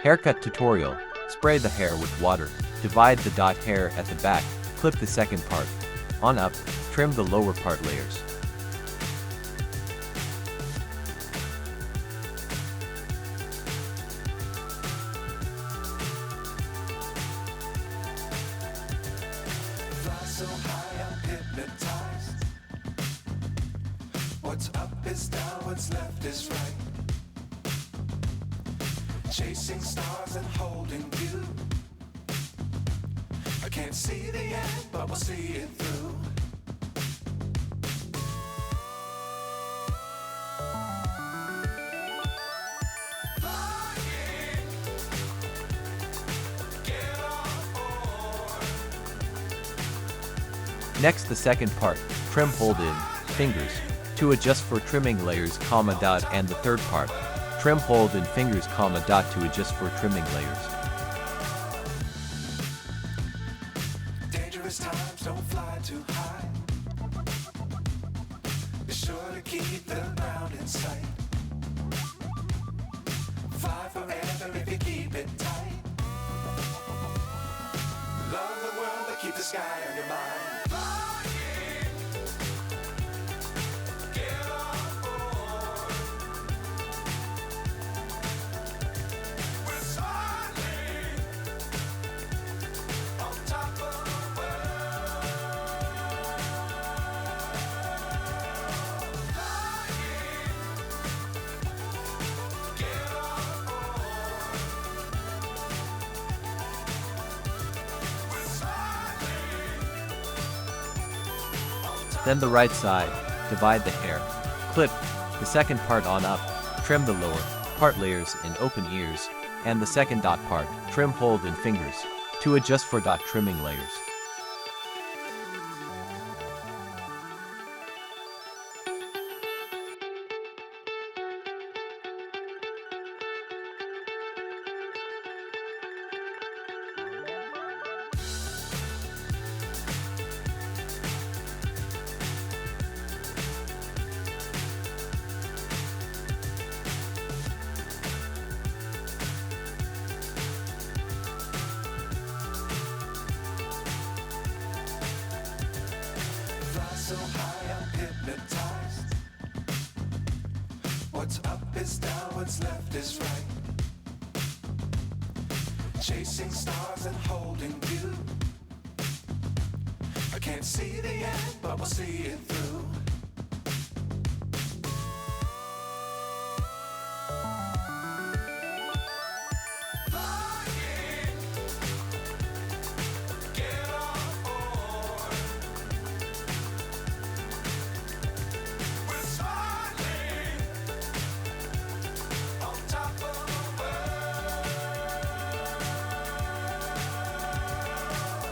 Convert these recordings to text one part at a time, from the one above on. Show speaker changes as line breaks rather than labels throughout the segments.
Haircut tutorial. Spray the hair with water. Divide the dot hair at the back. Clip the second part. On up. Trim the lower part layers.
Fly so high, I'm hypnotized. What's up is down, what's left is right. Chasing stars and holding you. I can't see the end, but we'll see it through. Flying, get on board.
Next, the second part. Trim hold in fingers to adjust for trimming layers, dot, and the third part. Trim hold in fingers, dot to adjust for trimming layers.
Dangerous times, don't fly too high. Be sure to keep the ground in sight. Fly forever if you keep it tight. Love the world, but keep the sky on your mind. Flying, get on board. We're soaring on top of the world. Flying, get on board. We're soaring on top.
Then the right side. Divide the hair. Clip the second part on up. Trim the lower part layers in open ears, and the second dot part. Trim hold in fingers to adjust for dot trimming layers.
Fly so high, I'm hypnotized. What's up is down, what's left is right. Chasing stars and holding you. I can't see the end, but we'll see it through. Flying, get on board. We're soaring on top of the world.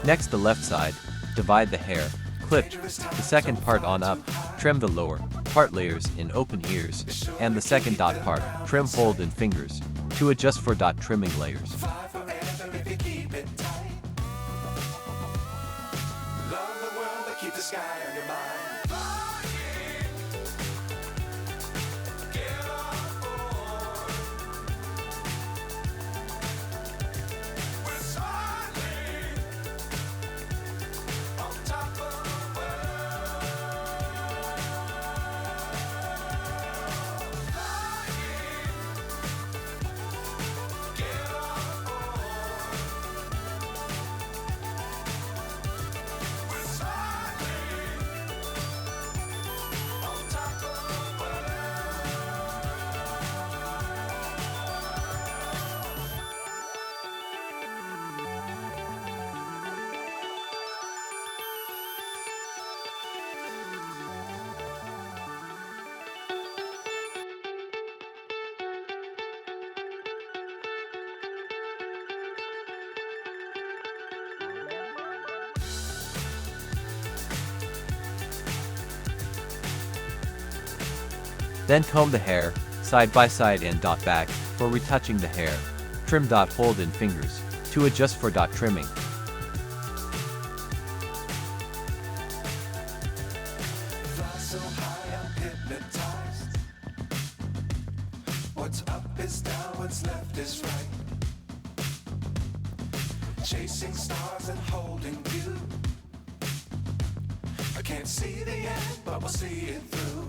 Next, the left side. Divide the hair. Clip the second part on up. Trim the lower part layers in open ears, and the second dot part. Trim hold in fingers to adjust for dot trimming layers.
Fly forever if you keep it tight. Love the world, but keep the sky on your mind. Flying, get on board. We're soaring on top of the world. Flying, get on board. We're soaring on top of the world.
Then comb the hair, side by side and dot back, for retouching the hair. Trim dot hold in fingers, to adjust for dot trimming.
Fly so high, I'm hypnotized. What's up is down, what's left is right. chasing stars and holding you. I can't see the end, but we'll see it through.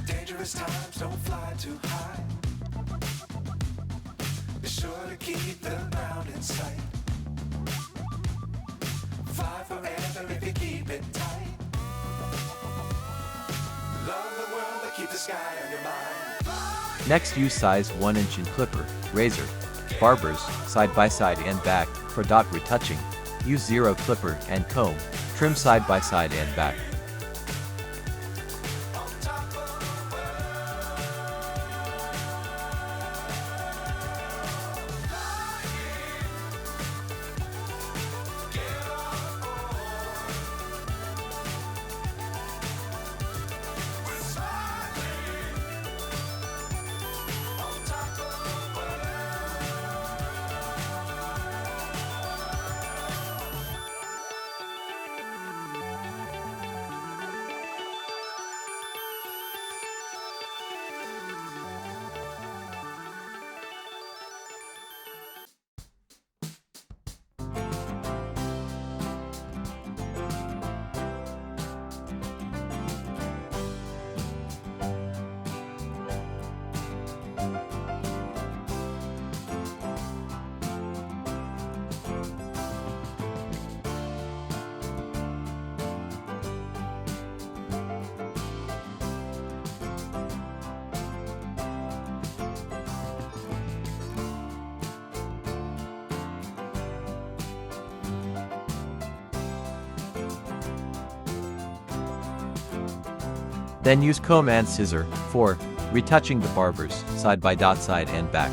Dangerous times, don't fly too high. Be sure to keep the ground in sight. Fly forever if you keep it tight. Love the world, but keep the sky on your mind.
Next, use size 1" in clipper, razor, barbers, side by side and back, for dot retouching. Use 0 clipper and comb, trim side by side and back. Then use comb and scissor for retouching the barbers, side by dot side and back.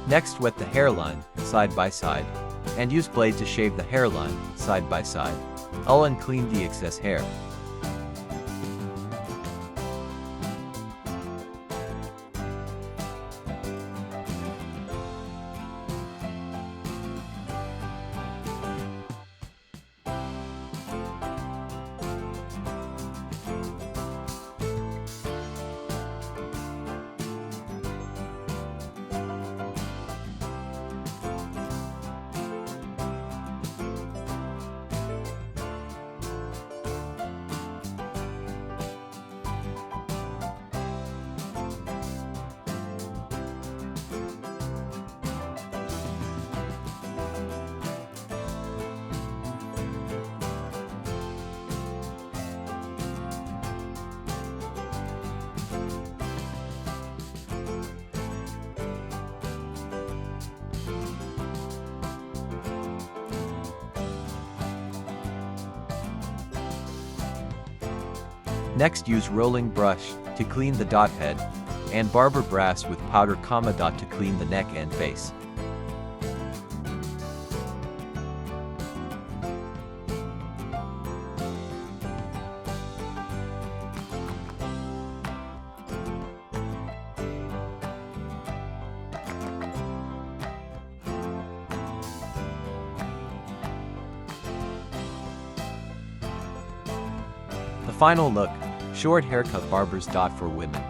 Next, wet the hairline, side by side, and use blade to shave the hairline, side by side. And clean the excess hair. Next, use rolling brush to clean the dot head, and barber brass with powder dot to clean the neck and face. The final look, short haircut barbers dot for women.